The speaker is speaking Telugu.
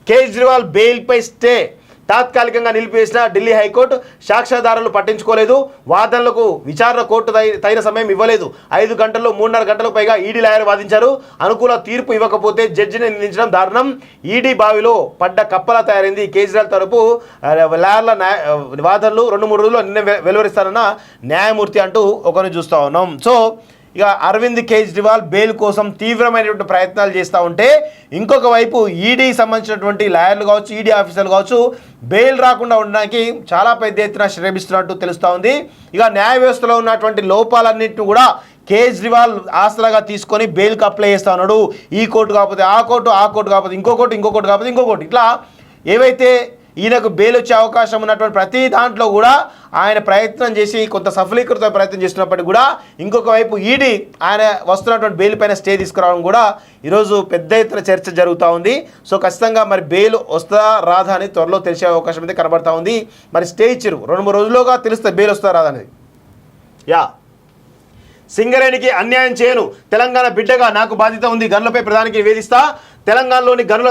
కేజ్రీవాల్ బెయిల్పై స్టే తాత్కాలికంగా నిలిపివేసిన ఢిల్లీ హైకోర్టు. సాక్ష్యాధారాలు పట్టించుకోలేదు, వాదనలకు విచారణ కోర్టు తగిన సమయం ఇవ్వలేదు. 5 గంటల్లో 3.5 గంటలకు పైగా ఈడీ లాయర్ వాదించారు. అనుకూల తీర్పు ఇవ్వకపోతే జడ్జిని నిందించడం దారుణం. ఈడీ బావిలో పడ్డ కప్పలా తయారైంది. కేజ్రీవాల్ తరపు లాయర్ల వాదనలు 2-3 రోజుల్లో నిన్న వెలువరిస్తారన్న న్యాయమూర్తి అంటూ ఒకరిని చూస్తూ ఉన్నాం. సో ఇక అరవింద్ కేజ్రీవాల్ బెయిల్ కోసం తీవ్రమైనటువంటి ప్రయత్నాలు చేస్తూ ఉంటే, ఇంకొక వైపు ఈడీకి సంబంధించినటువంటి లాయర్లు కావచ్చు, ఈడీ ఆఫీసర్లు కావచ్చు, బెయిల్ రాకుండా ఉండడానికి చాలా పెద్ద ఎత్తున శ్రమిస్తున్నట్టు తెలుస్తూ ఉంది. ఇక న్యాయ వ్యవస్థలో ఉన్నటువంటి లోపాలన్నింటినీ కూడా కేజ్రీవాల్ ఆసరాగా తీసుకొని బెయిల్కి అప్లై చేస్తూ ఉన్నాడు. ఈ కోర్టు కాకపోతే ఆ కోర్టు, ఆ కోర్టు కాకపోతే ఇంకొకటి, ఇంకొకటి కాకపోతే ఇంకొకటి, ఇట్లా ఏవైతే ఈయనకు బెయిల్ వచ్చే అవకాశం ఉన్నటువంటి ప్రతి దాంట్లో కూడా ఆయన ప్రయత్నం చేసి కొంత సఫలీకృత ప్రయత్నం చేస్తున్నప్పటికీ కూడా ఇంకొక వైపు ఈడీ ఆయన వస్తున్నటువంటి బెయిల్ పైన స్టే తీసుకురావడం కూడా ఈరోజు పెద్ద ఎత్తున చర్చ జరుగుతూ ఉంది. సో ఖచ్చితంగా మరి బెయిల్ వస్తుందా రాదా అని త్వరలో తెలిసే అవకాశం అయితే కనబడతా ఉంది. మరి స్టే ఇచ్చారు, 2-3 రోజుల్లోగా తెలుస్తుంది బెయిల్ వస్తుందా రాదా అనేది. సింగరేణికి అన్యాయం చేయను, తెలంగాణ బిడ్డగా నాకు బాధ్యత ఉంది, గనులపై ప్రధానికి నివేదిస్తా. తెలంగాణలోని గనుల